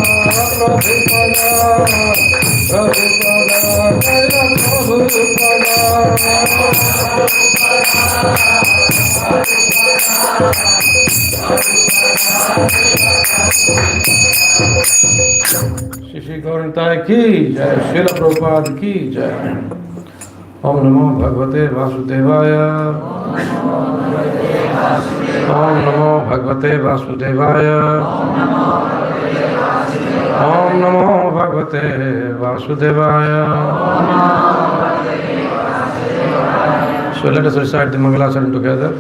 Shri Gauranta ki jai, Srila Prabhupada ki jai. Om Namo Bhagavate Vasudevaya. Om Namo Bhagavate Vasudevaya. Om Namo Bhagavate Vasudevaya. So let us recite the Mangalacharan together.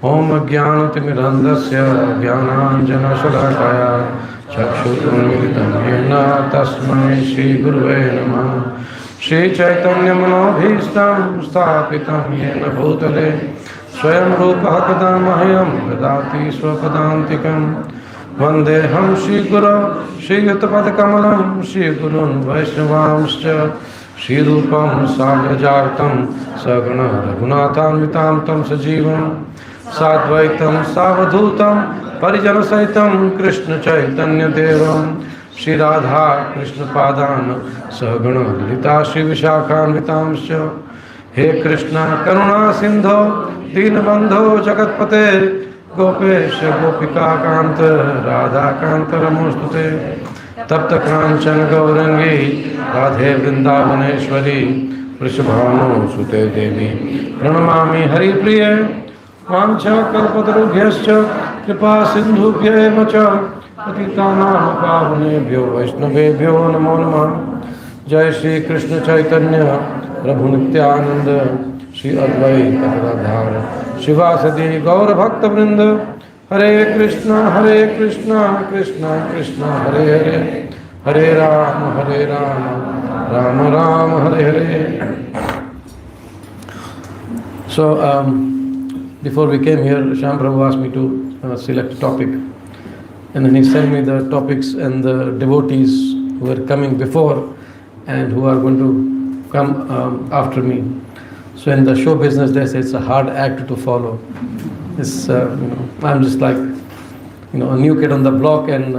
Om Jnanatimidandasya Jnananjana Shalakaya Chakshurunmilitam Yena Tasmai Shri Gurave Namah. Shri Chaitanya Manobhishtam Sthapitam Yena Bhutale Swayam Rupa Kadamahyam Vedati Swapadantikam Vandeham Shri Guru Shri Yatapadakamalam Shri Gurun Vaishnavamscha Shri Rupam Sagrajartam Sagana Raghunatham Tam Sajivam Sadvaitam Savadhutam Parijana Saitam Krishna Chaitanya Devam Shri Radha Krishna Padana Sagana Lita Shri Vishakhanvitamscha. He Krishna Karuna Sindho Dinabandho Jagatpate Gopesha Gopika Kanta Radha Kanta Ramostute Tapta Kanchan Gaurangi Radhe Vrindavaneshwari Vrishabhanu Sute Devi Pranamami Hari Priye Vancha Kalpatarubhyascha Kripa Sindhubhya Macha Patitanam Pavanebhyo Vaishnavebhyo Namo Namah. Jai Shri Krishna Chaitanya Prabhu Nityananda Shri Advaita Gadadhara Shivasadi Gaura Bhakta Vrinda. Hare Krishna Krishna Krishna Hare Hare Hare Rama Rama Rama Hare Hare. So before we came here, Shyam Prabhu asked me to select a topic, and then he sent me the topics and the devotees who are coming before and who are going to come after me. So in the show business, they say it's a hard act to follow. It's I'm just like a new kid on the block, and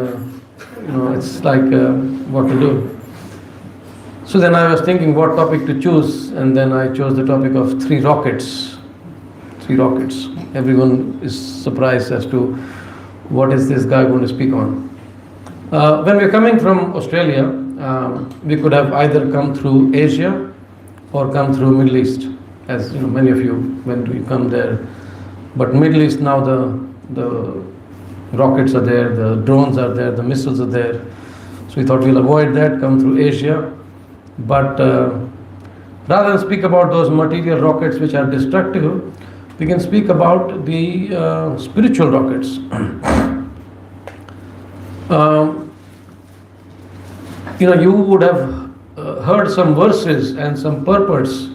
it's like what to do. So then I was thinking what topic to choose, and then I chose the topic of three rockets. Everyone is surprised as to what is this guy going to speak on. When we're coming from Australia, we could have either come through Asia or come through Middle East, as many of you when we come there. But Middle East now, the rockets are there, the drones are there, the missiles are there. So we thought we'll avoid that, come through Asia. But rather than speak about those material rockets which are destructive, we can speak about the spiritual rockets. You would have heard some verses and some purports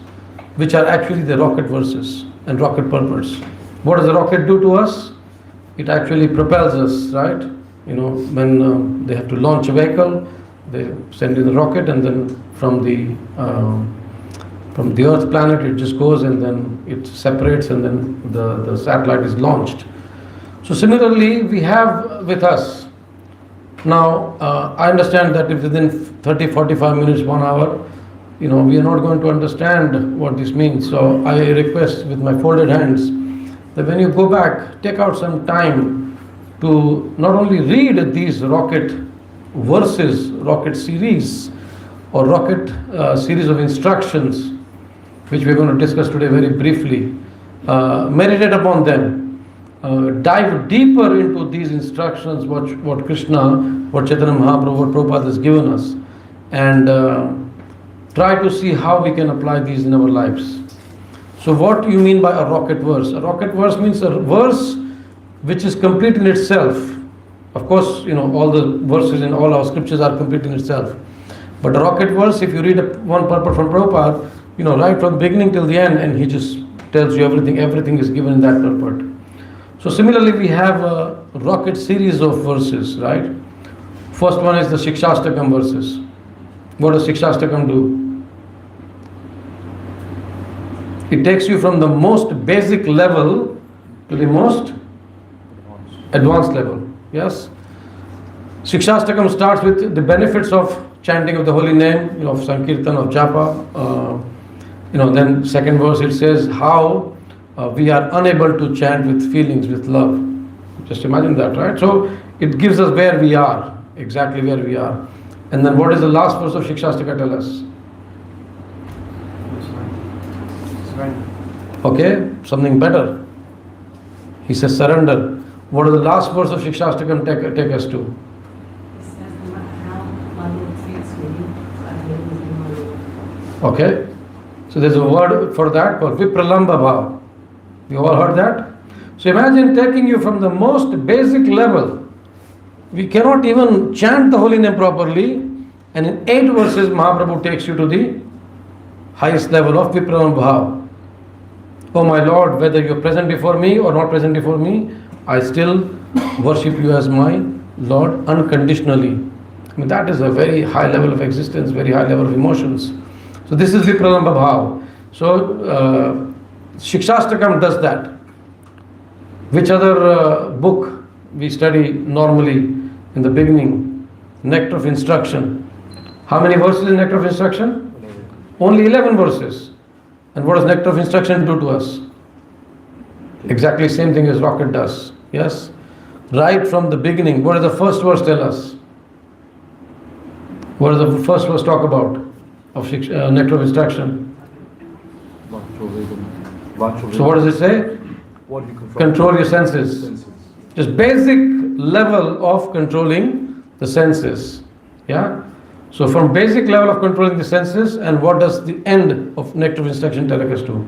which are actually the rocket verses and rocket purports. What does the rocket do to us? It actually propels us, right? When they have to launch a vehicle, they send in the rocket, and then from the Earth planet it just goes, and then it separates, and then the satellite is launched. So similarly, we have with us now. I understand that if within 30-45 minutes, 1 hour, we are not going to understand what this means. So I request with my folded hands that when you go back, take out some time to not only read these rocket verses, rocket series, or rocket series of instructions, which we're going to discuss today very briefly. Meditate upon them. Dive deeper into these instructions, what Krishna, what Chaitanya Mahaprabhu, what Prabhupada has given us, and try to see how we can apply these in our lives. So what do you mean by a rocket verse? A rocket verse means a verse which is complete in itself. Of course, all the verses in all our scriptures are complete in itself. But a rocket verse, if you read one purport from Prabhupada, right from beginning till the end, and he just tells you everything is given in that purport. So similarly, we have a rocket series of verses, right? First one is the Shikshastakam verses. What does Shikshastakam do? It takes you from the most basic level to the most advanced level. Yes? Shikshastakam starts with the benefits of chanting of the holy name, of Sankirtan, of Japa. Then second verse it says how we are unable to chant with feelings, with love. Just imagine that, right? So it gives us where we are, exactly where we are. And then what does the last verse of Shikshastaka tell us? Okay, something better. He says surrender. What does the last verse of Shikshastakam take us to? Okay, so there's a word for that called Vipralamba Bhav. You all heard that? So imagine taking you from the most basic level. We cannot even chant the holy name properly, and in 8 verses Mahaprabhu takes you to the highest level of Vipralamba Bhav. Oh my Lord, whether you're present before me or not present before me, I still worship you as my Lord unconditionally. I mean, that is a very high level of existence, very high level of emotions. So this is Vipralamba Bhav. So Shikshastakam does that. Which other book we study normally in the beginning? Nectar of Instruction. How many verses in Nectar of Instruction? 11. Only 11 verses. And what does Nectar of Instruction do to us? Exactly same thing as rocket does. Yes? Right from the beginning. What does the first verse tell us? What does the first verse talk about of Nectar of Instruction? So what does it say? Control your senses. Just basic level of controlling the senses. Yeah? So from basic level of controlling the senses, and what does the end of Nectar of Instruction take us to?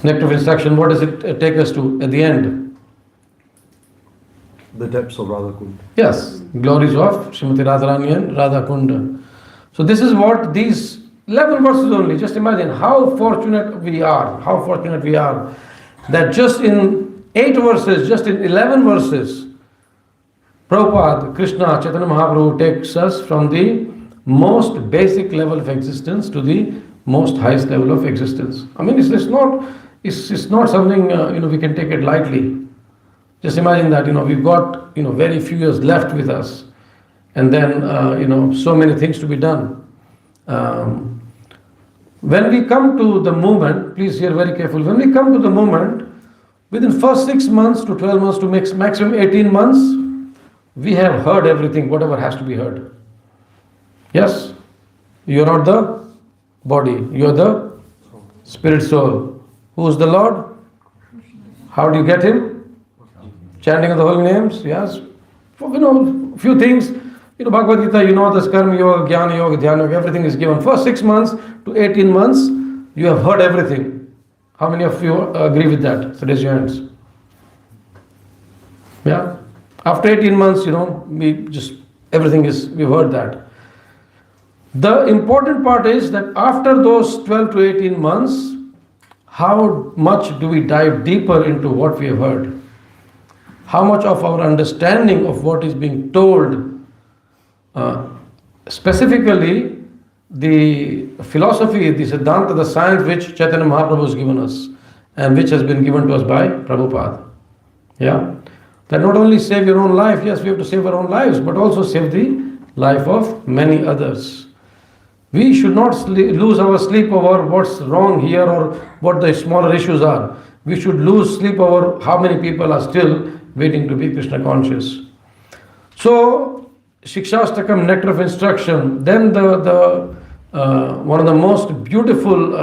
Nectar of Instruction, what does it take us to at the end? The depths of Radha Kund. Yes, glories of Srimati Radharani and Radha Kunda. So this is what these 11 verses only. Just imagine how fortunate we are. How fortunate we are that just in 8 verses, just in 11 verses, Prabhupada, Krishna, Chaitanya Mahaprabhu takes us from the most basic level of existence to the most highest level of existence. I mean, it's not something we can take it lightly. Just imagine that we've got very few years left with us, and then so many things to be done. When we come to the movement, please hear very carefully. When we come to the movement, within first 6 months to 12 months to maximum 18 months, we have heard everything, whatever has to be heard. Yes? You are not the body, you are the spirit soul. Who is the Lord? How do you get Him? Chanting of the holy names, yes. Few things. Bhagavad Gita, the Karma Yoga, Jnana Yoga, Dhyana Yoga, everything is given. First 6 months to 18 months, you have heard everything. How many of you agree with that? So raise your hands. Yeah? After 18 months, we've heard that. The important part is that after those 12 to 18 months, how much do we dive deeper into what we have heard? How much of our understanding of what is being told, specifically the philosophy, the Siddhanta, the science which Chaitanya Mahaprabhu has given us and which has been given to us by Prabhupada. Yeah? That not only save your own life, yes, we have to save our own lives, but also save the life of many others. We should not lose our sleep over what's wrong here or what the smaller issues are. We should lose sleep over how many people are still waiting to be Krishna conscious. So, Shikshastakam, Nectar of Instruction, then the one of the most beautiful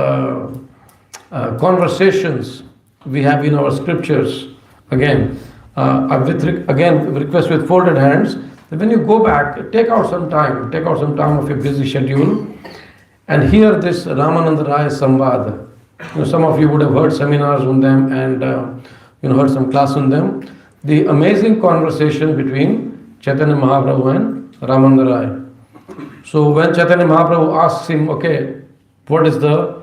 conversations we have in our scriptures. Again, I request with folded hands that when you go back, take out some time of your busy schedule and hear this Ramananda Rai Samvad. Some of you would have heard seminars on them and heard some class on them. The amazing conversation between Chaitanya Mahaprabhu and Ramananda Rai. So when Chaitanya Mahaprabhu asks him, okay, what is the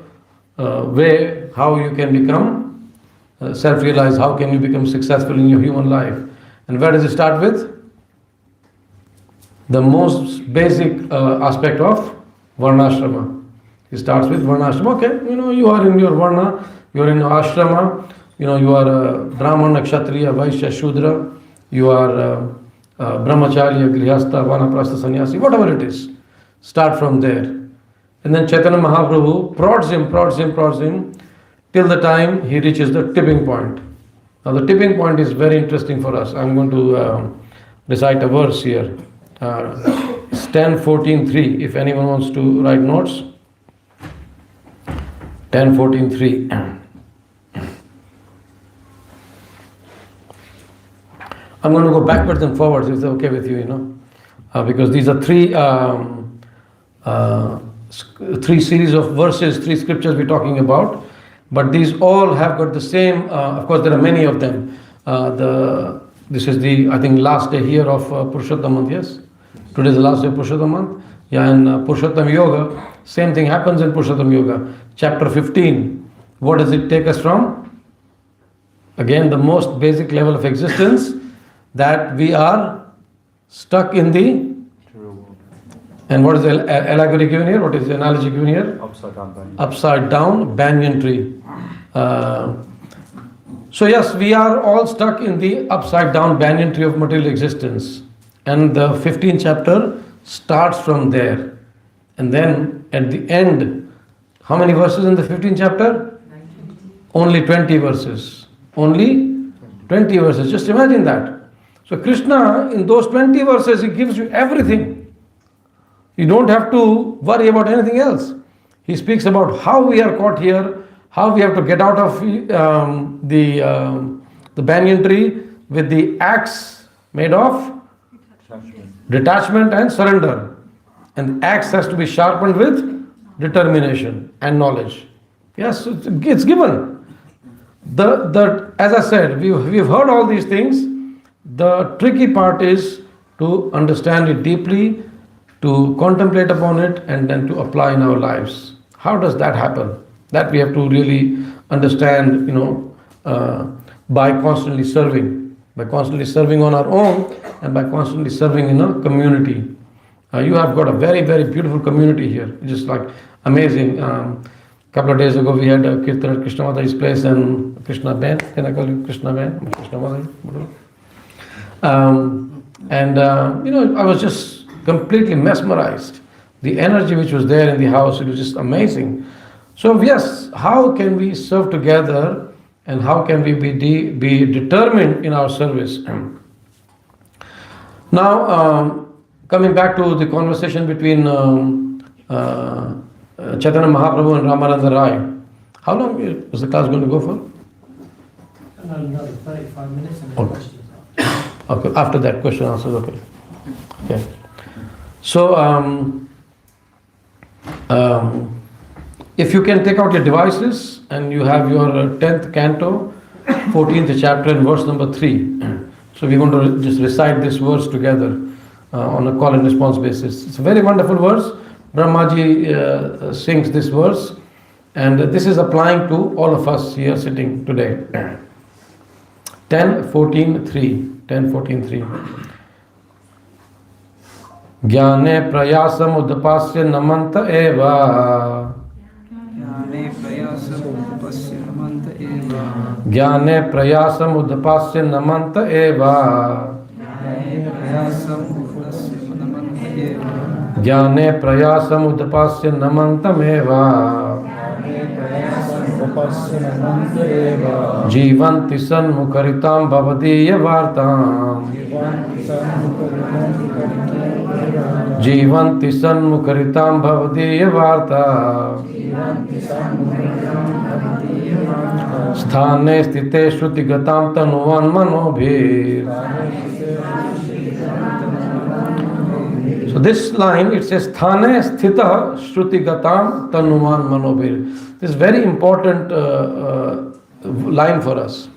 way how you can become self-realized, how can you become successful in your human life? And where does it start with? The most basic aspect of Varnashrama. He starts with Varnashrama. Okay, you are in your Varna, you are in your Ashrama, you are a Brahmana, Kshatriya, Vaishya, Shudra, you are brahmacharya, grihastha, vanaprastha, sannyasi, whatever it is. Start from there. And then Chaitanya Mahaprabhu prods him till the time he reaches the tipping point. Now the tipping point is very interesting for us. I'm going to recite a verse here. It's 10:14:3. If anyone wants to write notes. 10:14:3. I'm going to go backwards and forwards if it's okay with you, because these are three series of verses, three scriptures we're talking about, but these all have got the same. Of course, there are many of them. This is the, I think, last day here of Purushottam month. Yes, today is the last day of Purushottam month. Yeah, and Purushottam Yoga, same thing happens in Purushottam Yoga. Chapter 15. What does it take us from? Again, the most basic level of existence, that we are stuck in the. And what is the allegory given here? What is the analogy given here? Upside down banyan tree. So yes, we are all stuck in the upside down banyan tree of material existence. And the 15th chapter starts from there. And then at the end, how many verses in the 15th chapter? 19. Only 20 verses. Only 20 verses. Just imagine that. So Krishna, in those 20 verses, he gives you everything. You don't have to worry about anything else. He speaks about how we are caught here, how we have to get out of the banyan tree with the axe made of detachment and surrender. And the axe has to be sharpened with determination and knowledge. Yes, it's given. As I said, we've heard all these things. The tricky part is to understand it deeply, to contemplate upon it, and then to apply in our lives. How does that happen? That we have to really understand, by constantly serving on our own, and by constantly serving in a community. You have got a very, very beautiful community here. Just like amazing. Couple of days ago, we had a kirtan at Krishna Mataji's place, and Krishna Ben. Can I call you Krishna Ben? Krishna Mataji. I was just completely mesmerized. The energy which was there in the house, it was just amazing. So yes, how can we serve together, and how can we be determined in our service? Now, coming back to the conversation between Chaitanya Mahaprabhu and Ramananda Rai, how long is the class going to go for? Another 35 minutes and then Okay. questions. Okay, after that question answers, okay. So, if you can take out your devices and you have your 10th canto, 14th chapter and verse number 3. So we're going to just recite this verse together on a call and response basis. It's a very wonderful verse. Brahmaji sings this verse, and this is applying to all of us here sitting today. 10:14:3. 10:14:3. ज्ञाने प्रयासमुदपास्य नमन्त एव ज्ञाने प्रयासमुदपास्य नमन्त एव ज्ञाने प्रयासमुदपास्य नमन्तमेव जीवन्ति सन्मुखरितां भवदीयवार्ताम् जीवन्ति सन्मुखरितां भवदीयवार्ता स्थाने स्थिते श्रुतिगतां तनुवान् मनोभिः. So this line, it says Sthane Sthita Shrutigatam Tanuman Manobir. This is very important line for us.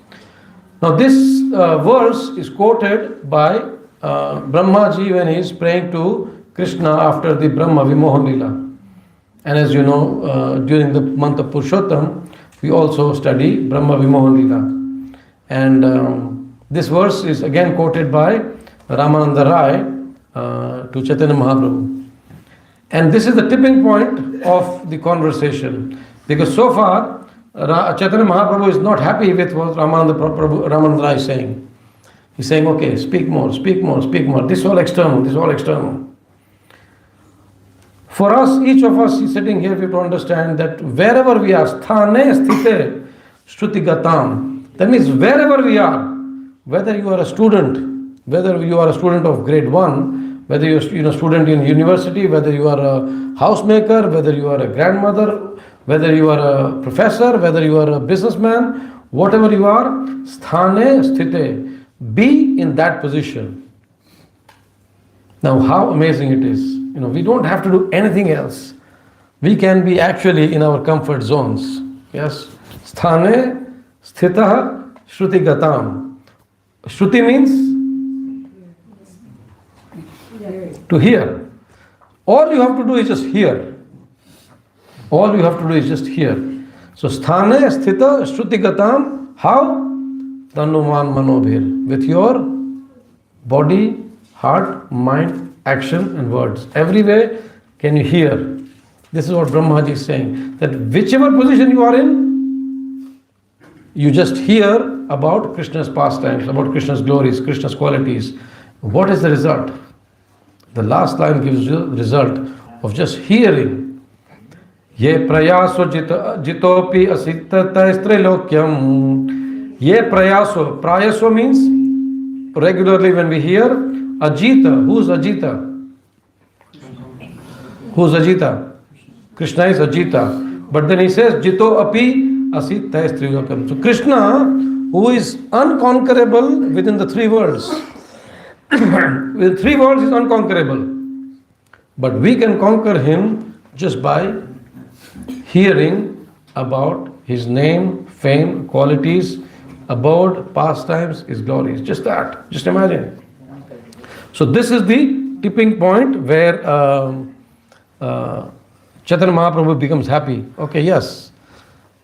Now this verse is quoted by Brahmaji when he is praying to Krishna after the Brahma Vimohan Lila. And as you know, during the month of Purushottam, we also study Brahma Vimohan Lila. And this verse is again quoted by Ramananda Rai to Chaitanya Mahaprabhu. And this is the tipping point of the conversation. Because so far, Chaitanya Mahaprabhu is not happy with what Ramananda Rai is saying. He's saying, okay, speak more, speak more, speak more. This is all external, this is all external. For us, each of us is sitting here, we have to understand that wherever we are, sthane sthite shrutigatam. That means wherever we are, whether you are a student, whether you are a student of grade 1, whether you are a student in university, whether you are a housemaker, whether you are a grandmother, whether you are a professor, whether you are a businessman, whatever you are, sthane sthite, be in that position. Now, how amazing it is. We don't have to do anything else. We can be actually in our comfort zones. Yes. Sthane sthitah shrutigatam. Shruti means to hear. All you have to do is just hear. All you have to do is just hear. So sthane sthita shrutigatam. How? Tanuman manobhir. With your body, heart, mind, action and words. Everywhere can you hear. This is what Brahmaji is saying. That whichever position you are in, you just hear about Krishna's pastimes, about Krishna's glories, Krishna's qualities. What is the result? The last line gives you the result of just hearing. Ye prayaso jitopi asittata trilokyam. Ye prayaso. Prayaso means regularly when we hear Ajita. Who's Ajita? Who's Ajita? Krishna is Ajita. But then he says, Jito api asit taistriyokam. So Krishna, who is unconquerable within the three worlds. With three worlds, is unconquerable. But we can conquer him just by hearing about his name, fame, qualities, abode, pastimes, his glories. Just that. Just imagine. So this is the tipping point where Chaitanya Mahaprabhu becomes happy. Okay, yes,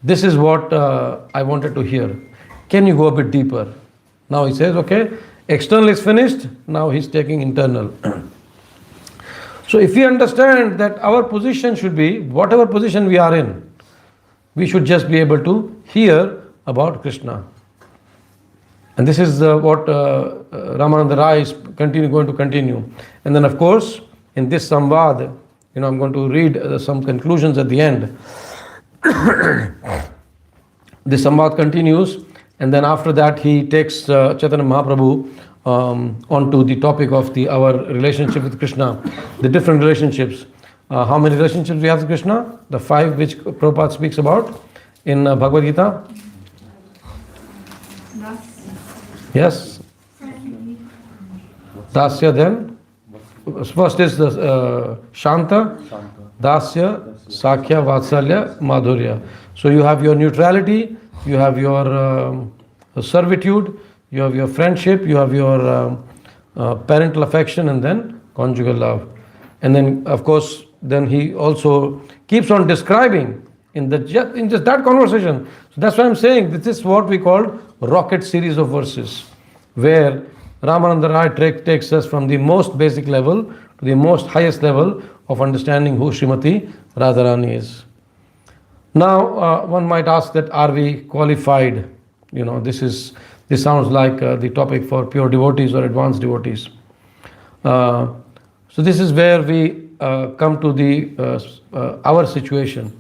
this is what I wanted to hear. Can you go a bit deeper? Now he says, okay, external is finished, now he's taking internal. So if we understand that our position should be, whatever position we are in, we should just be able to hear about Krishna. And this is what Ramananda Rai is going to continue. And then of course, in this Samvad, I'm going to read some conclusions at the end. This Samvad continues, and then after that he takes Chaitanya Mahaprabhu onto the topic of our relationship with Krishna, the different relationships. How many relationships we have with Krishna? The 5 which Prabhupada speaks about in Bhagavad Gita. Yes? Dasya then? First is the Shanta, Dasya, Sakhya, Vatsalya, Madhurya. So you have your neutrality, you have your servitude, you have your friendship, you have your parental affection, and then conjugal love. And then of course, then he also keeps on describing in just that conversation. So that's why I'm saying this is what we call rocket series of verses, where Ramananda Rai takes us from the most basic level to the most highest level of understanding who Srimati Radharani is. Now, one might ask that are we qualified? This sounds like the topic for pure devotees or advanced devotees. So this is where we come to our situation.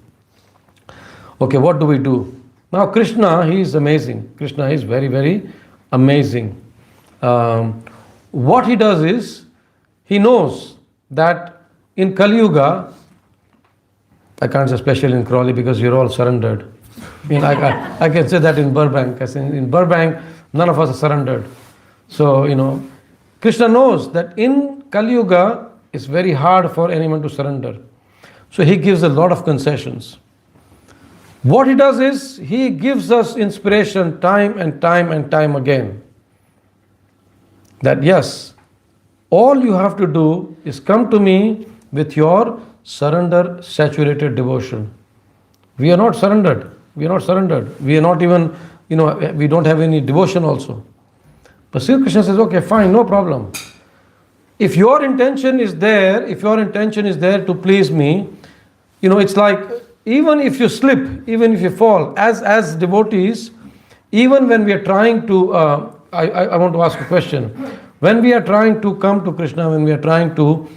Okay, what do we do? Now Krishna, he is amazing. Krishna is very, very amazing. What he does is, he knows that in Kali Yuga, I can't say especially in Crawley because you're all surrendered. I can say that in Burbank. In Burbank, none of us are surrendered. So, Krishna knows that in Kali Yuga, it's very hard for anyone to surrender. So he gives a lot of concessions. What he does is, he gives us inspiration time and time and time again. That yes, all you have to do is come to me with your surrender saturated devotion. We are not surrendered. We are not surrendered. We are not even, we don't have any devotion also. But Sri Krishna says, okay, fine, no problem. If your intention is there, to please me, it's like, even if you slip, even if you fall, as devotees, even when we are trying to I want to ask a question. When we are trying to come to Krishna, when we are trying to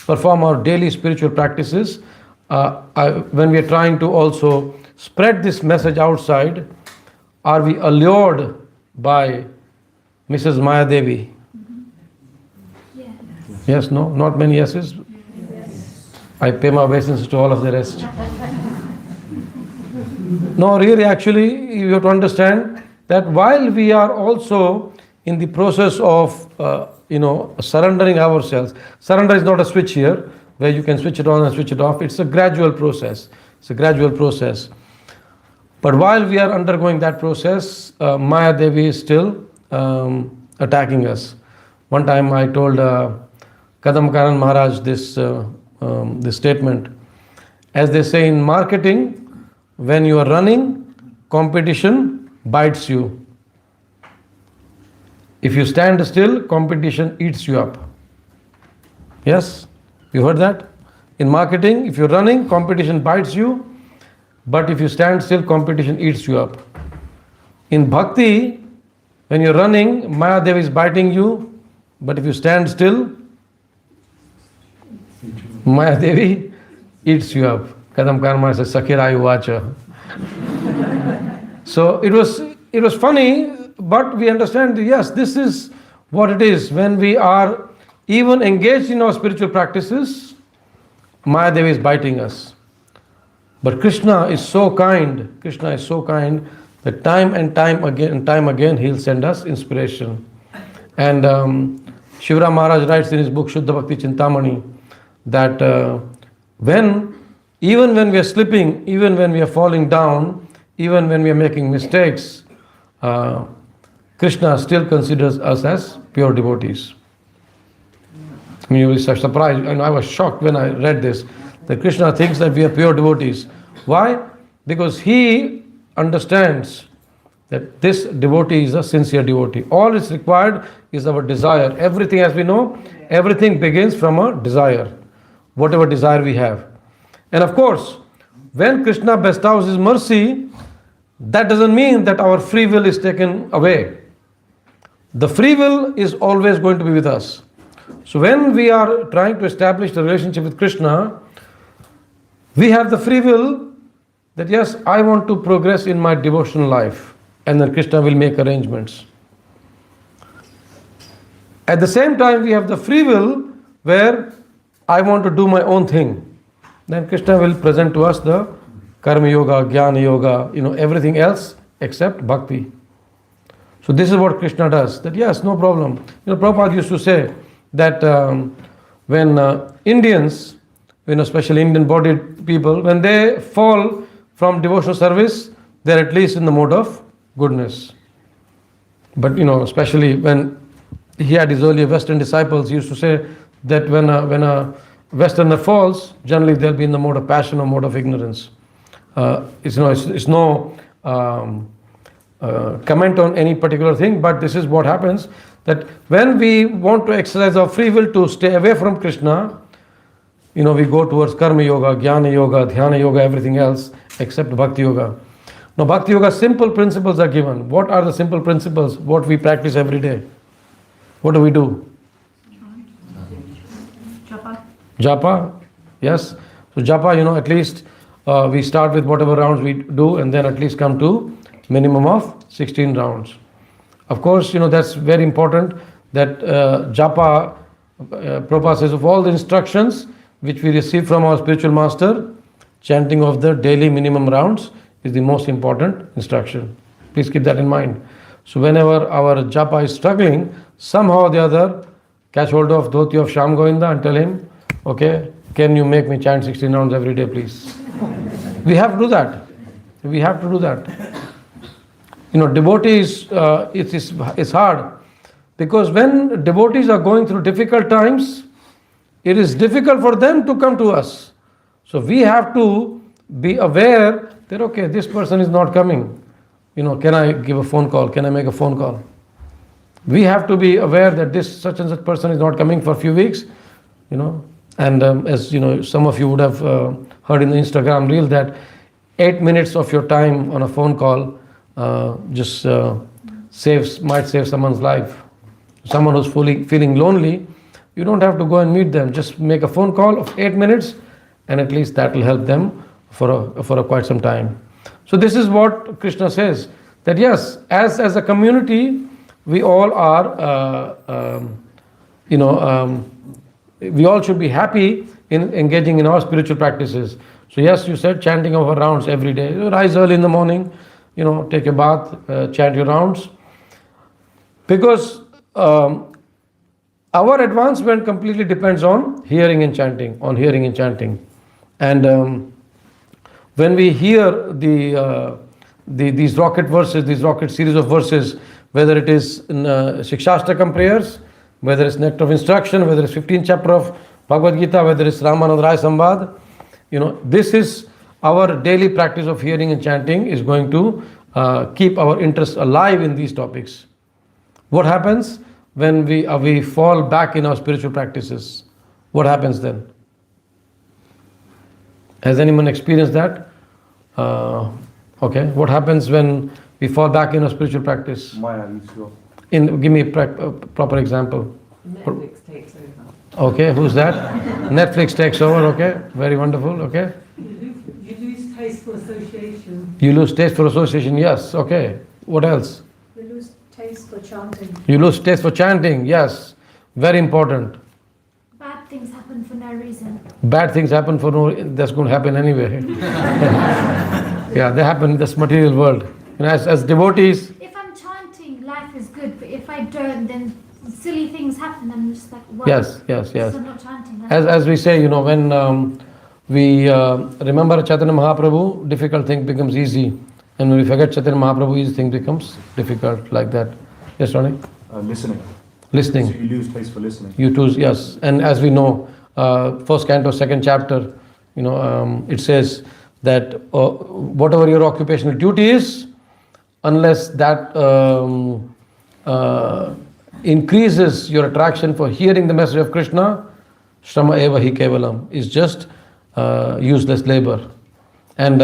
perform our daily spiritual practices, when we are trying to also spread this message outside, are we allured by Mrs. Maya Devi? Yes. Yes, no? Not many yeses? I pay my obeisance to all of the rest. No, really, actually, you have to understand that while we are also in the process of, surrendering ourselves, surrender is not a switch here where you can switch it on and switch it off. It's a gradual process. It's a gradual process. But while we are undergoing that process, Maya Devi is still attacking us. One time I told Kadam Karan Maharaj this statement. As they say in marketing, when you are running, competition bites you. If you stand still, competition eats you up. Yes? You heard that? In marketing, if you're running, competition bites you. But if you stand still, competition eats you up. In bhakti, when you're running, Maya Devi is biting you. But if you stand still, Maya Devi eats you up. Kadam Karma says, Sakhi-Rai Vacha. So it was funny, but we understand, yes, this is what it is. When we are even engaged in our spiritual practices, Maya Devi is biting us. But Krishna is so kind. Krishna is so kind that time and time again, He'll send us inspiration. And Shivram Maharaj writes in his book Shuddha Bhakti Chintamani that even when we are slipping, even when we are falling down, even when we are making mistakes, Krishna still considers us as pure devotees. I mean, you will be surprised, and I was shocked when I read this, that Krishna thinks that we are pure devotees. Why? Because He understands that this devotee is a sincere devotee. All is required is our desire. Everything, as we know, everything begins from a desire, whatever desire we have. And of course, when Krishna bestows His mercy, that doesn't mean that our free will is taken away. The free will is always going to be with us. So when we are trying to establish the relationship with Krishna, we have the free will that yes, I want to progress in my devotional life, and then Krishna will make arrangements. At the same time, we have the free will where I want to do my own thing. Then Krishna will present to us the Karma Yoga, Jnana Yoga, everything else except Bhakti. So this is what Krishna does. That yes, no problem. Prabhupada used to say that when Indians, especially Indian-bodied people, when they fall from devotional service, they're at least in the mode of goodness. But especially when he had his earlier Western disciples, he used to say that when a Westerner falls, generally they'll be in the mode of passion or mode of ignorance. It's no comment on any particular thing, but this is what happens, that when we want to exercise our free will to stay away from Krishna, we go towards Karma Yoga, Jnana Yoga, Dhyana Yoga, everything else except Bhakti Yoga. Now Bhakti Yoga, simple principles are given. What are the simple principles? What we practice every day? What do we do? Japa, yes. So japa, at least we start with whatever rounds we do and then at least come to minimum of 16 rounds. Of course, that's very important that japa, Prabhupada says, of all the instructions which we receive from our spiritual master, chanting of the daily minimum rounds is the most important instruction. Please keep that in mind. So whenever our japa is struggling, somehow or the other, catch hold of dhoti of Sham Govinda and tell him, okay, can you make me chant 16 rounds every day, please? We have to do that. We have to do that. Devotees, it's hard. Because when devotees are going through difficult times, it is difficult for them to come to us. So we have to be aware that, okay, this person is not coming. Can I give a phone call? Can I make a phone call? We have to be aware that this such and such person is not coming for a few weeks, And as some of you would have heard in the Instagram reel that 8 minutes of your time on a phone call just might save someone's life. Someone who's feeling lonely, you don't have to go and meet them. Just make a phone call of 8 minutes, and at least that will help them for quite some time. So this is what Krishna says, that yes, as a community, we all are, we all should be happy in engaging in our spiritual practices. So yes, you said chanting of our rounds every day. You rise early in the morning, take a bath, chant your rounds. Because our advancement completely depends on hearing and chanting, And when we hear these rocket verses, these rocket series of verses, whether it is in Shikshashtakam prayers, whether it's Nectar of Instruction, whether it's 15th chapter of Bhagavad Gita, whether it's Ramanand Rai Sambad, this is our daily practice of hearing and chanting is going to keep our interest alive in these topics. What happens when we fall back in our spiritual practices? What happens then? Has anyone experienced that? Okay. What happens when we fall back in our spiritual practice? Give me a proper example. Netflix takes over. Okay, who's that? Netflix takes over, okay. Very wonderful, okay. You lose taste for association. You lose taste for association, yes, okay. What else? You lose taste for chanting. You lose taste for chanting, yes. Very important. Bad things happen for no reason. Bad things happen for no, that's going to happen anyway. Yeah, they happen in this material world. As devotees. If I'm chanting, life is good, but if I don't, then silly things happen. I'm just like, wow. Yes. So I'm not chanting. As we say, when we remember Chaitanya Mahaprabhu, difficult thing becomes easy. And when we forget Chaitanya Mahaprabhu, easy thing becomes difficult, like that. Yes, Ronnie? Listening. So you lose taste for listening. You lose, yes. And as we know, first canto, second chapter, it says that whatever your occupational duty is, unless that increases your attraction for hearing the message of Krishna, Shrama eva hi kevalam, is just useless labor. And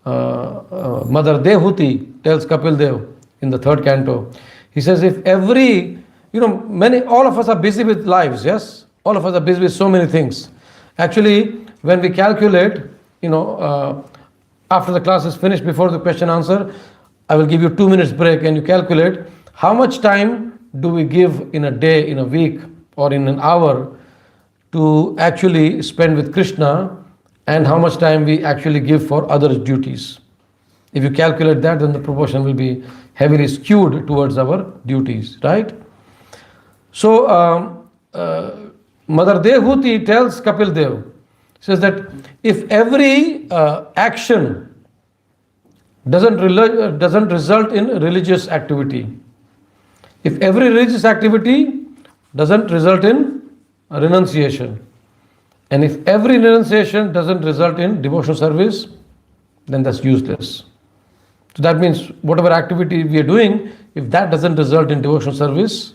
Mother Dehuti tells Kapil Dev in the third canto, he says, if all of us are busy with lives, yes? All of us are busy with so many things. Actually, when we calculate, after the class is finished, before the question answer, I will give you 2 minutes break and you calculate how much time do we give in a day, in a week, or in an hour to actually spend with Krishna, and how much time we actually give for other duties. If you calculate that, then the proportion will be heavily skewed towards our duties, right? So, Mother Dehuti tells Kapil Dev, says that if every action doesn't result in religious activity, if every religious activity doesn't result in renunciation, and if every renunciation doesn't result in devotional service, then that's useless. So that means whatever activity we are doing, if that doesn't result in devotional service,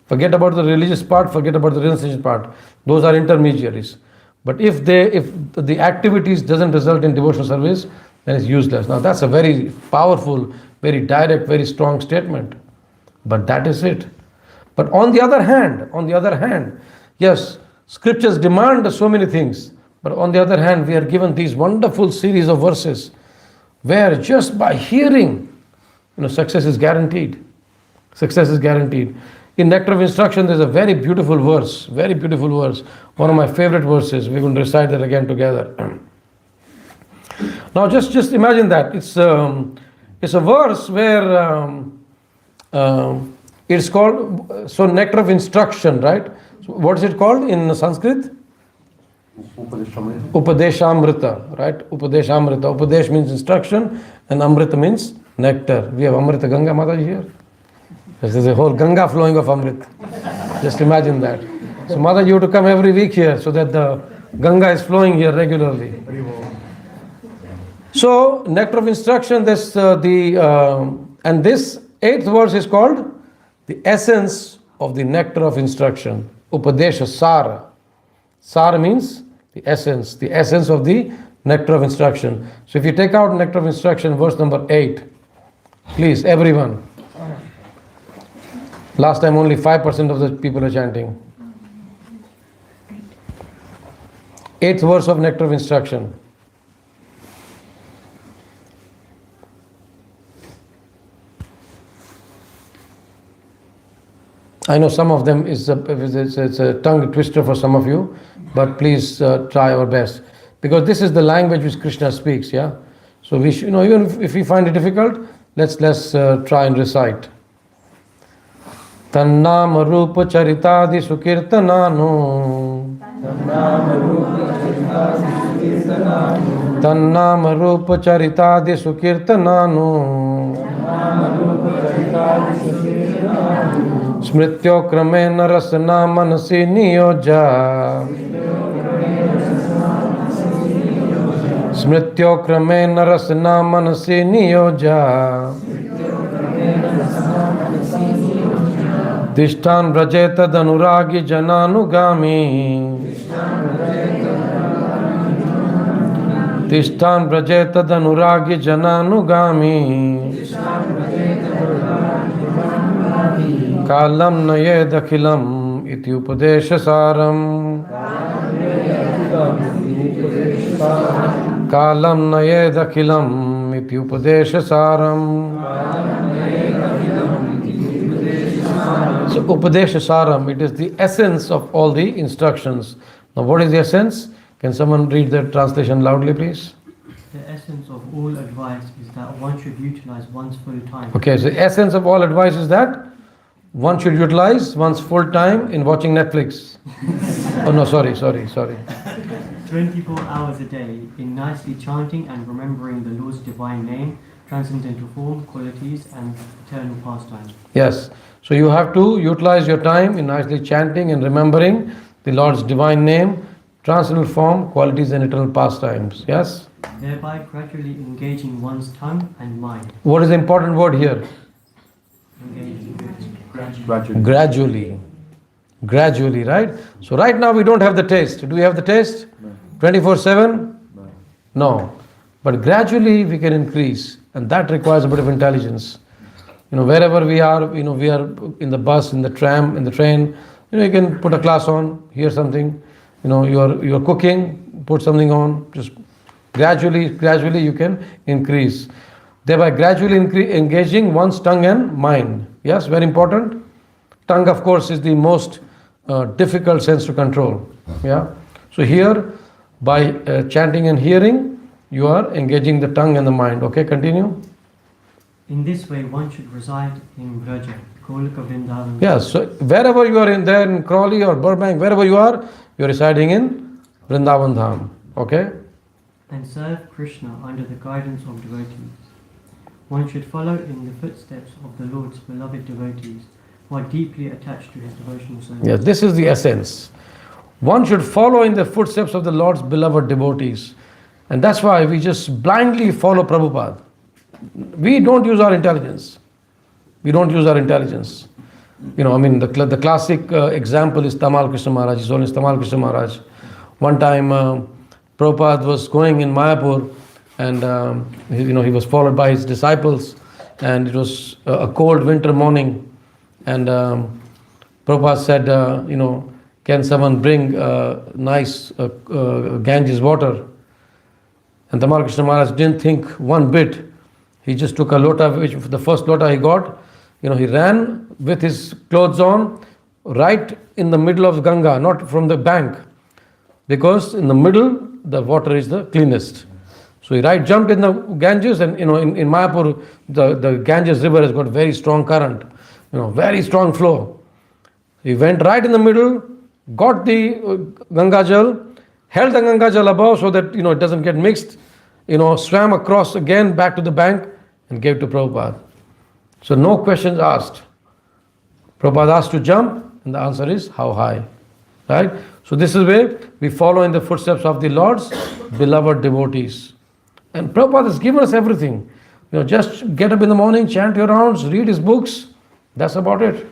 forget about the religious part, forget about the renunciation part. Those are intermediaries. But if the activities doesn't result in devotional service, then it's useless. Now that's a very powerful, very direct, very strong statement. But that is it. But on the other hand, yes, scriptures demand so many things. But on the other hand, we are given these wonderful series of verses where just by hearing, success is guaranteed. Success is guaranteed. In Nectar of Instruction, there's a very beautiful verse. One of my favorite verses. We're going to recite that again together. Now, just imagine that it's a verse where it's called Nectar of Instruction, right? So what is it called in Sanskrit? Upadeshamrita, right? Upadeshamrita. Upadesh means instruction, and Amrita means nectar. We have Amrita Ganga Mataji here. There's a whole Ganga flowing of Amrit. Just imagine that. So Mataji, you have to come every week here so that the Ganga is flowing here regularly. So Nectar of Instruction, and this 8th verse is called the essence of the Nectar of Instruction. Upadesha Sara. Sara means the essence of the Nectar of Instruction. So if you take out Nectar of Instruction, verse number 8, please, everyone. Last time only 5% of the people are chanting. 8th verse of Nectar of Instruction. I know some of them it's a tongue twister for some of you, but please try our best, because this is the language which Krishna speaks. Yeah, so we should, even if we find it difficult, let's try and recite. Tannam Rupa Charitadi Sukirtananu. Tannam Rupa Charitadi Sukirtananu. Smrityo Kramena Rasana Manasi Niyoja. Smrityo Kramena Rasana Manasi Niyoja. Tishtan Vrajeta Danuragi Jananugami. Tishtan Vrajeta Danuragi Jananugami. Kalam Nayed Akhilam Iti Upadesha Saram. Kalam Nayed Akhilam Iti Upadesha Saram. So Upadesha Saram, it is the essence of all the instructions. Now what is the essence? Can someone read the translation loudly, please? The essence of all advice is that one should utilize one's full time. Okay, so the essence of all advice is that one should utilize one's full time in watching Netflix. Oh no, sorry. 24 hours a day in nicely chanting and remembering the Lord's divine name, transcendental form, qualities, and eternal pastime. Yes, so you have to utilize your time in nicely chanting and remembering the Lord's divine name, transcendental form, qualities, and eternal pastimes. Yes? Thereby gradually engaging one's tongue and mind. What is the important word here? Engaging Gradually. Gradually, right? So right now we don't have the taste. Do we have the taste? 24/7? No. But gradually we can increase, and that requires a bit of intelligence. Wherever we are, we are in the bus, in the tram, in the train, you can put a class on, hear something. You're cooking, put something on. Just gradually you can increase. Thereby gradually engaging one's tongue and mind. Yes, very important. Tongue, of course, is the most difficult sense to control. Yeah. So here, by chanting and hearing, you are engaging the tongue and the mind. Okay, continue. In this way, one should reside in Vraja, Golika Vrindavan. Yes, so wherever you are in Crawley or Burbank, wherever you are residing in Vrindavan Dham. Okay? And serve Krishna under the guidance of devotees. One should follow in the footsteps of the Lord's beloved devotees who are deeply attached to his devotional service. Yes, this is the essence. One should follow in the footsteps of the Lord's beloved devotees. And that's why we just blindly follow Prabhupada. We don't use our intelligence. The classic example is Tamal Krishna Maharaj. His own is Tamal Krishna Maharaj. One time, Prabhupada was going in Mayapur, and he was followed by his disciples, and it was a cold winter morning, and Prabhupada said, can someone bring nice Ganges water? And Tamal Krishna Maharaj didn't think one bit. He just took a lota, which the first lota he got, he ran with his clothes on right in the middle of Ganga, not from the bank, because in the middle the water is the cleanest. So he jumped in the Ganges, and in Mayapur the Ganges river has got very strong current, very strong flow. He went right in the middle, got the Ganga Jal, held the Ganga Jal above so that it doesn't get mixed, swam across again back to the bank and gave to Prabhupada. So no questions asked. Prabhupada asked to jump, and the answer is how high. Right? So this is where we follow in the footsteps of the Lord's beloved devotees. And Prabhupada has given us everything. Just get up in the morning, chant your rounds, read his books. That's about it.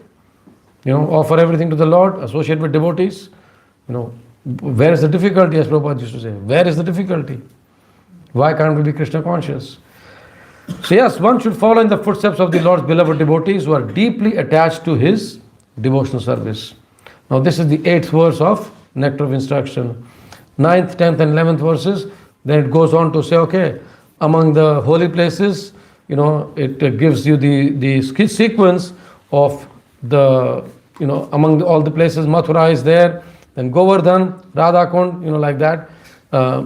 Offer everything to the Lord, associate with devotees. Where is the difficulty, as Prabhupada used to say? Where is the difficulty? Why can't we be Krishna conscious? So yes, one should follow in the footsteps of the Lord's beloved devotees who are deeply attached to His devotional service. Now this is the 8th verse of Nectar of Instruction. 9th, 10th and 11th verses, then it goes on to say, okay, among the holy places, it gives you the sequence of the, among all the places. Mathura is there, then Govardhan, Radhakund, like that.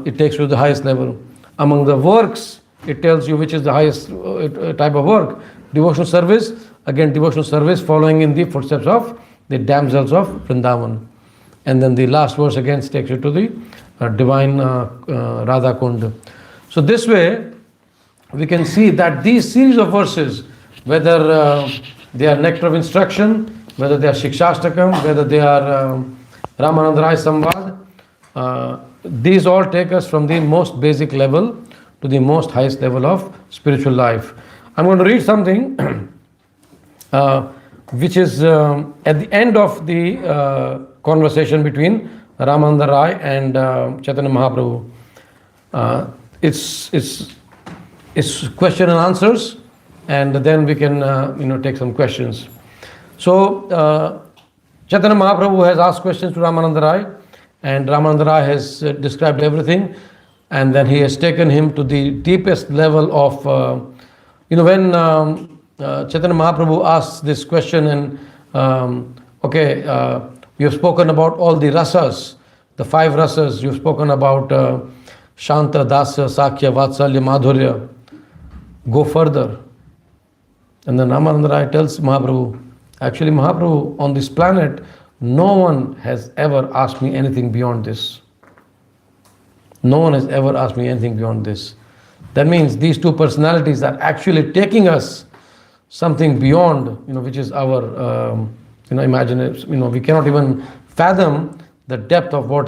It takes you to the highest level. Among the works, it tells you which is the highest type of work. Devotional service, again devotional service following in the footsteps of the damsels of Vrindavan. And then the last verse again takes you to the divine Radha Kund. So this way, we can see that these series of verses, whether they are Nectar of Instruction, whether they are Shikshashtakam, whether they are Ramananda Rai Samvad, these all take us from the most basic level to the most highest level of spiritual life. I'm going to read something which is at the end of the conversation between Ramananda Rai and Chaitanya Mahaprabhu. It's question and answers, and then we can take some questions. So Chaitanya Mahaprabhu has asked questions to Ramananda Rai, and Ramananda Rai has described everything, and then he has taken him to the deepest level of when Chaitanya Mahaprabhu asks this question, and you have spoken about all the rasas, the 5 rasas. You've spoken about Shanta, Dasya, Sakhya, Vatsalya, Madhurya. Go further. And then Ramananda Rai tells Mahaprabhu, actually Mahaprabhu, on this planet, no one has ever asked me anything beyond this. No one has ever asked me anything beyond this. That means these 2 personalities are actually taking us something beyond, which is our, imagination. We cannot even fathom the depth of what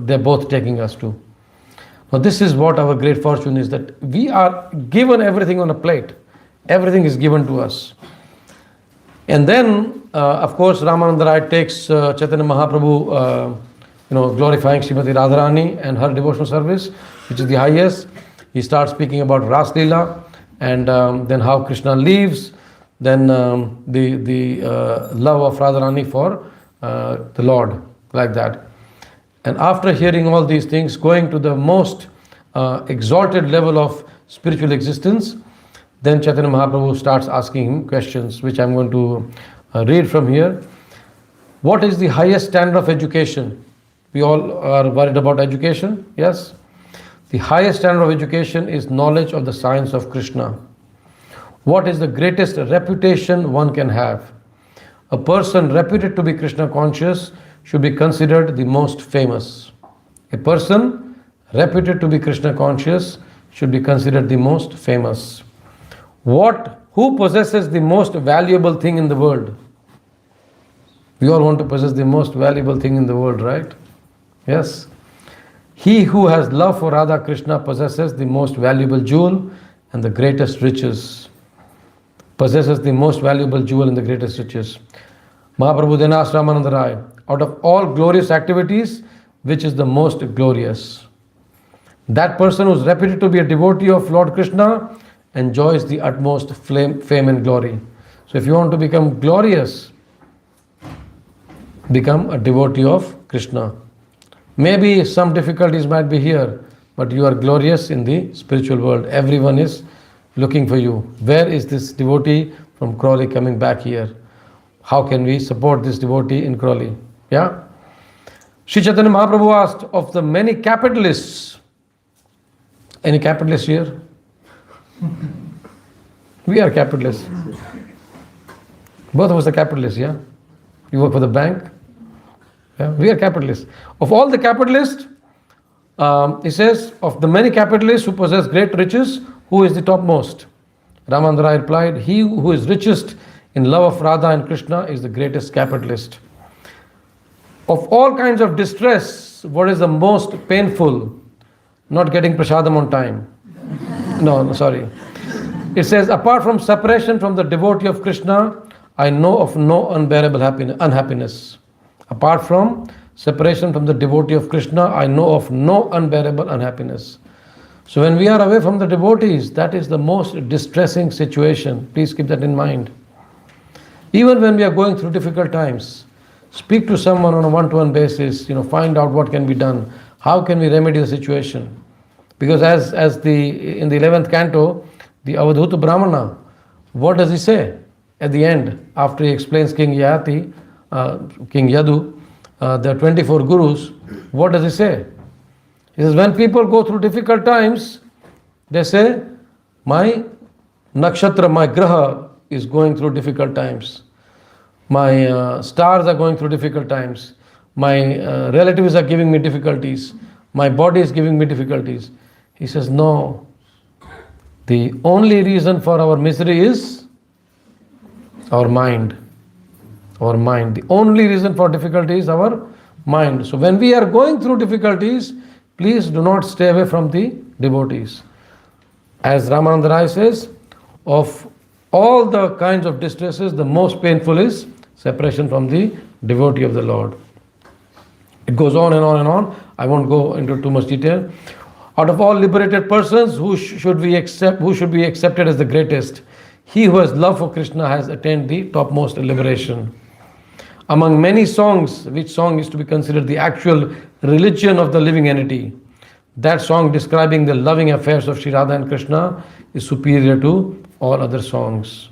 they're both taking us to. Now this is what our great fortune is, that we are given everything on a plate. Everything is given to us. And then, of course, Ramananda Rai takes Chaitanya Mahaprabhu, glorifying Srimati Radharani and her devotional service, which is the highest. He starts speaking about Ras Leela, and then how Krishna leaves, then the love of Radharani for the Lord, like that. And after hearing all these things, going to the most exalted level of spiritual existence, then Chaitanya Mahaprabhu starts asking him questions, which I'm going to read from here. What is the highest standard of education? We all are worried about education, yes? The highest standard of education is knowledge of the science of Krishna. What is the greatest reputation one can have? A person reputed to be Krishna conscious should be considered the most famous. A person reputed to be Krishna conscious should be considered the most famous. Who possesses the most valuable thing in the world? We all want to possess the most valuable thing in the world, right? Yes. He who has love for Radha Krishna possesses the most valuable jewel and the greatest riches. Possesses the most valuable jewel and the greatest riches. Mahaprabhu then asked Ramananda Rai, out of all glorious activities, which is the most glorious? That person who is reputed to be a devotee of Lord Krishna enjoys the utmost fame and glory. So if you want to become glorious, become a devotee of Krishna. Maybe some difficulties might be here, but you are glorious in the spiritual world. Everyone is looking for you. Where is this devotee from Crawley coming back here? How can we support this devotee in Crawley? Yeah? Sri Chaitanya Mahaprabhu asked, of the many capitalists, any capitalists here? We are capitalists. Both of us are capitalists, yeah? You work for the bank? Yeah? We are capitalists. Of all the capitalists, he says, of the many capitalists who possess great riches, who is the topmost? Ramananda Rai replied, he who is richest in love of Radha and Krishna is the greatest capitalist. Of all kinds of distress, what is the most painful? Not getting prasadam on time. No, sorry. It says, apart from separation from the devotee of Krishna, I know of no unbearable unhappiness. Apart from separation from the devotee of Krishna, I know of no unbearable unhappiness. So when we are away from the devotees, that is the most distressing situation. Please keep that in mind. Even when we are going through difficult times, speak to someone on a one-to-one basis, find out what can be done. How can we remedy the situation? Because in the 11th canto, the Avadhuta Brahmana, what does he say at the end after he explains King Yadu, there are 24 gurus? What does he say? He says, when people go through difficult times, they say, my nakshatra, my graha is going through difficult times. My stars are going through difficult times. My relatives are giving me difficulties. My body is giving me difficulties. He says, no. The only reason for our misery is our mind. Our mind. The only reason for difficulty is our mind. So when we are going through difficulties, please do not stay away from the devotees. As Ramananda Rai says, of all the kinds of distresses, the most painful is separation from the devotee of the Lord. It goes on and on and on. I won't go into too much detail. Out of all liberated persons, who should be accepted as the greatest? He who has love for Krishna has attained the topmost liberation. Among many songs, which song is to be considered the actual religion of the living entity? That song describing the loving affairs of Sri Radha and Krishna is superior to all other songs.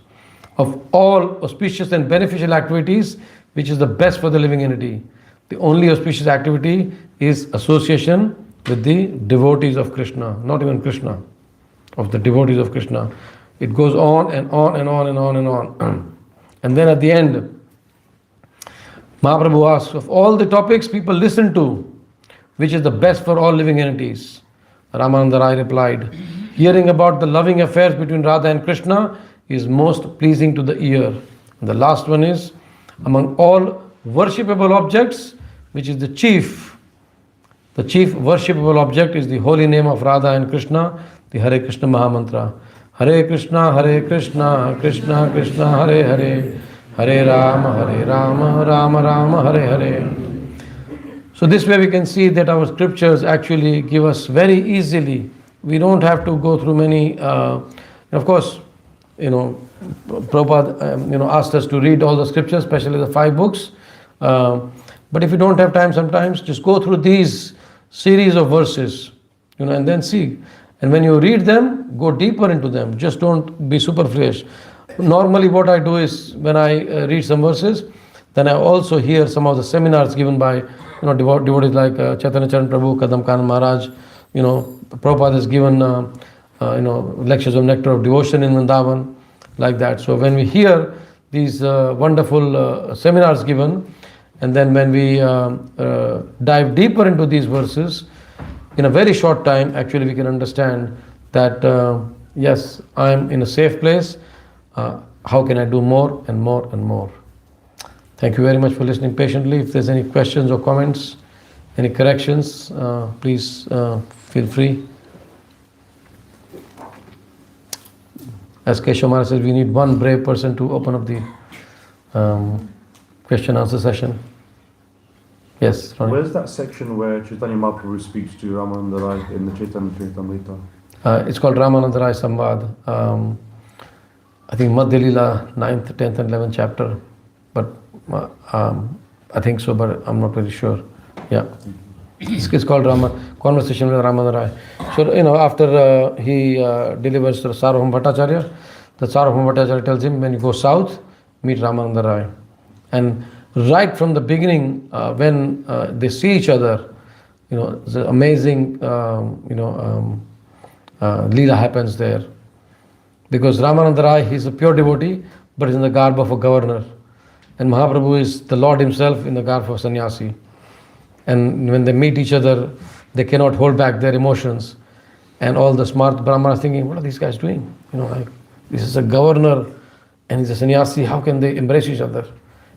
Of all auspicious and beneficial activities, which is the best for the living entity? The only auspicious activity is association with the devotees of Krishna, not even Krishna, of the devotees of Krishna. It goes on and on and on and on and on. And then at the end, Mahaprabhu asks, of all the topics people listen to, which is the best for all living entities? Ramananda Rai replied, hearing about the loving affairs between Radha and Krishna is most pleasing to the ear. And the last one is, among all worshipable objects, which is the chief worshipable object is the holy name of Radha and Krishna, the Hare Krishna Mahamantra. Hare Krishna, Krishna Krishna, Hare Hare, Hare Rama, Rama Rama, Hare Hare. So this way we can see that our scriptures actually give us very easily. We don't have to go through many, of course, Prabhupada, asked us to read all the scriptures, especially the 5 books. But if you don't have time sometimes, just go through these series of verses, and then see. And when you read them, go deeper into them. Just don't be superficial. Normally what I do is, when I read some verses, then I also hear some of the seminars given by devotees like Chaitanya Charan Prabhu, Kadam Kanand Maharaj. Prabhupada has given lectures of Nectar of Devotion in Vrindavan, like that. So when we hear these wonderful seminars given, and then when we dive deeper into these verses, in a very short time, actually we can understand that, yes, I am in a safe place. How can I do more and more and more? Thank you very much for listening patiently. If there's any questions or comments, any corrections, please feel free. As Keshav Maharaj says, we need one brave person to open up the question answer session. Yes, Ronnie. Where's that section where Chaitanya Mahaprabhu speaks to Ramananda Rai in the Chaitanya Charitamrita? It's called Ramananda Rai Samvad. I think Madhya Lila, 9th, 10th and 11th chapter. But I think so, but I'm not very sure. Yeah. It's called Conversation with Ramananda Rai. So, after he delivers the Sarvabhauma Bhattacharya, the Sarvabhauma Bhattacharya tells him, when you go south, meet Ramananda Rai. And right from the beginning, when they see each other, the amazing, Leela happens there. Because Ramananda Rai, he's a pure devotee, but is in the garb of a governor. And Mahaprabhu is the Lord himself in the garb of a sannyasi. And when they meet each other, they cannot hold back their emotions. And all the smart Brahmanas thinking, what are these guys doing? This is a governor and he's a sannyasi, how can they embrace each other?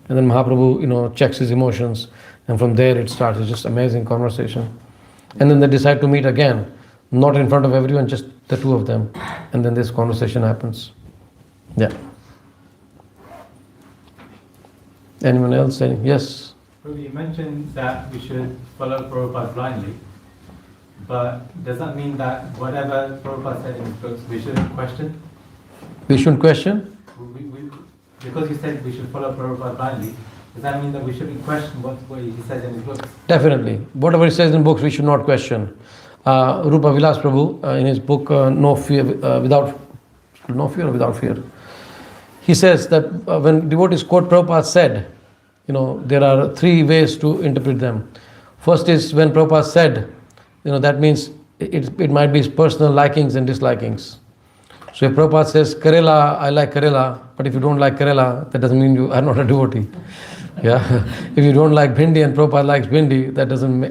And then Mahaprabhu, checks his emotions. And from there it starts. It's just amazing conversation. And then they decide to meet again. Not in front of everyone, just the two of them. And then this conversation happens. Yeah. Anyone else? Yes? You mentioned that we should follow Prabhupada blindly. But does that mean that whatever Prabhupada said in his books, we shouldn't question? We shouldn't question. Because you said we should follow Prabhupada blindly, does that mean that we shouldn't question what he says in his books? Definitely. Whatever he says in books, we should not question. Rupa Vilas Prabhu, in his book No Fear or Without Fear, he says that when devotees quote Prabhupada said, there are three ways to interpret them. First is when Prabhupada said, that means it might be his personal likings and dislikings. So if Prabhupada says Karela, I like Karela, but if you don't like Karela, that doesn't mean you are not a devotee. Yeah. If you don't like Bhindi and Prabhupada likes Bhindi, that doesn't,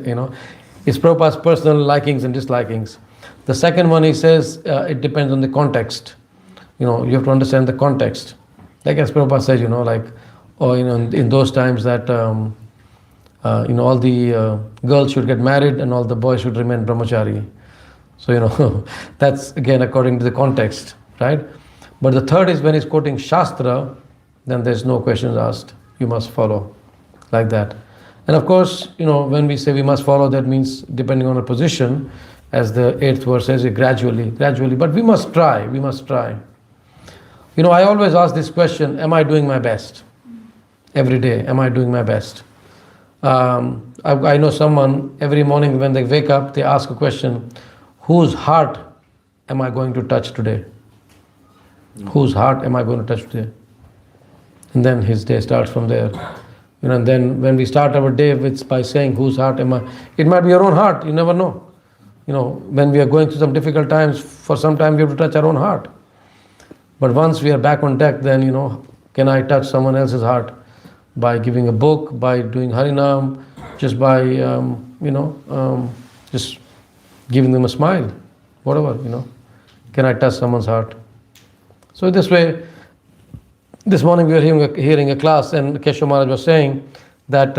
it's Prabhupada's personal likings and dislikings. The second one, he says, it depends on the context. You have to understand the context. Like as Prabhupada said, in those times that, all the girls should get married and all the boys should remain brahmachari. So, that's again according to the context, right? But the third is when he's quoting Shastra, then there's no questions asked. You must follow, like that. And of course, when we say we must follow, that means depending on a position, as the 8th verse says, gradually, but we must try. I always ask this question, am I doing my best? Every day, am I doing my best? I know someone, every morning when they wake up, they ask a question, whose heart am I going to touch today? Whose heart am I going to touch today? And then his day starts from there. And then when we start our day by saying, whose heart am I? It might be your own heart, you never know. When we are going through some difficult times, for some time we have to touch our own heart. But once we are back on deck, then, can I touch someone else's heart? By giving a book, by doing Harinam, just by, just giving them a smile, whatever, Can I touch someone's heart? So this way, this morning we were hearing a class, and Keshav Maharaj was saying that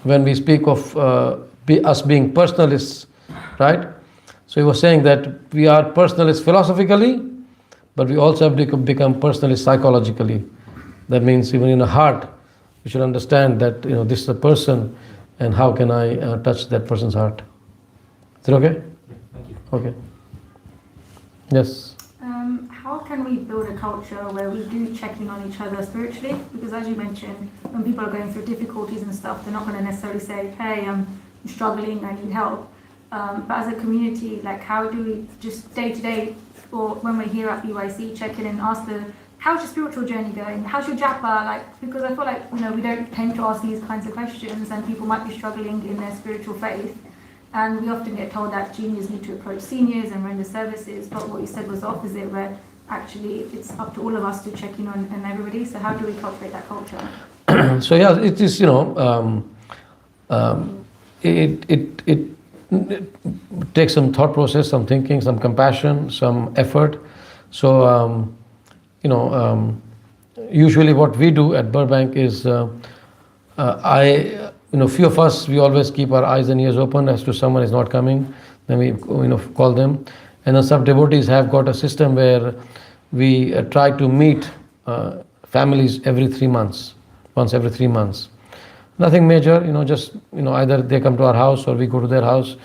when we speak of us being personalists, right? So he was saying that we are personalists philosophically, but we also have to become personalists psychologically. That means even in a heart, we should understand that this is a person, and how can I touch that person's heart? Is it okay? Thank you. Okay. Yes. How can we build a culture where we do check in on each other spiritually? Because as you mentioned, when people are going through difficulties and stuff, they're not going to necessarily say, hey, I'm struggling, I need help. But as a community, how do we just day to day, or when we're here at BYC, check in and ask how's your spiritual journey going? How's your japa? Because I feel like, we don't tend to ask these kinds of questions, and people might be struggling in their spiritual faith. And we often get told that juniors need to approach seniors and render services, but what you said was the opposite, where actually it's up to all of us to check in on everybody. So how do we cultivate that culture? So yeah, it is, it takes some thought process, some thinking, some compassion, some effort. So, usually what we do at Burbank is, few of us, we always keep our eyes and ears open as to someone is not coming, then we, call them. And then some devotees have got a system where we try to meet families every 3 months, once every 3 months. Nothing major, just, either they come to our house or we go to their house,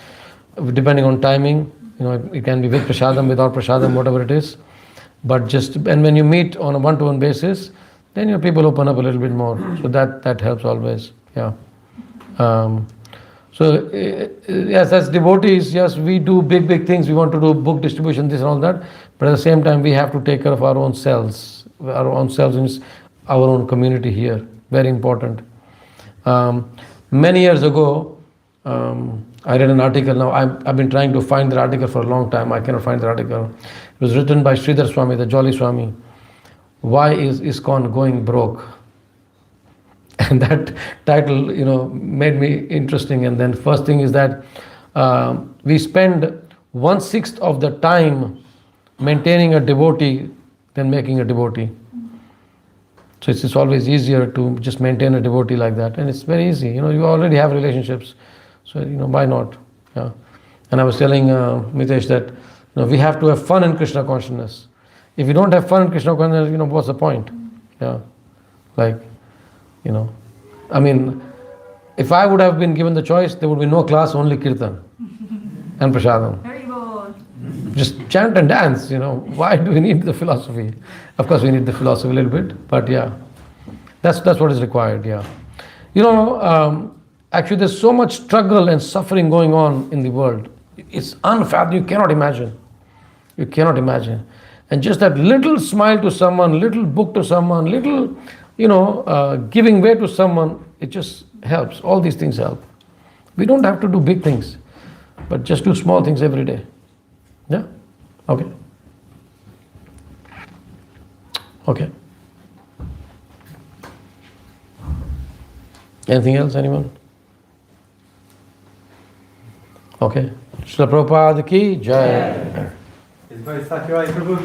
depending on timing. It can be with prasadam, without prasadam, whatever it is. But and when you meet on a one-to-one basis, then people open up a little bit more. So that helps always, yeah. So yes, as devotees, yes, we do big things. We want to do book distribution, this and all that. But at the same time, we have to take care of our own selves. Our own selves means our own community here. Very important. Many years ago, I read an article. Now I've been trying to find the article for a long time. I cannot find the article. It was written by Sridhar Swami, the Jolly Swami. Why is ISKCON going broke? And that title, made me interesting. And then first thing is that we spend 1/6 of the time maintaining a devotee than making a devotee. So it's always easier to just maintain a devotee like that. And it's very easy. You already have relationships. So, why not? Yeah. And I was telling Mitesh that, we have to have fun in Krishna consciousness. If you don't have fun in Krishna consciousness, what's the point? Yeah. If I would have been given the choice, there would be no class, only kirtan. and prasadam. Very good. Just chant and dance, Why do we need the philosophy? Of course, we need the philosophy a little bit, but yeah, that's what is required, yeah. Actually, there's so much struggle and suffering going on in the world. It's unfathomable. You cannot imagine. You cannot imagine. And just that little smile to someone, little book to someone, little, giving way to someone, it just helps. All these things help. We don't have to do big things, but just do small things every day. Yeah? Okay. Okay. Anything else, anyone? Okay. Srila Prabhupada ki jai. It's by Sakhi-Rai Prabhu.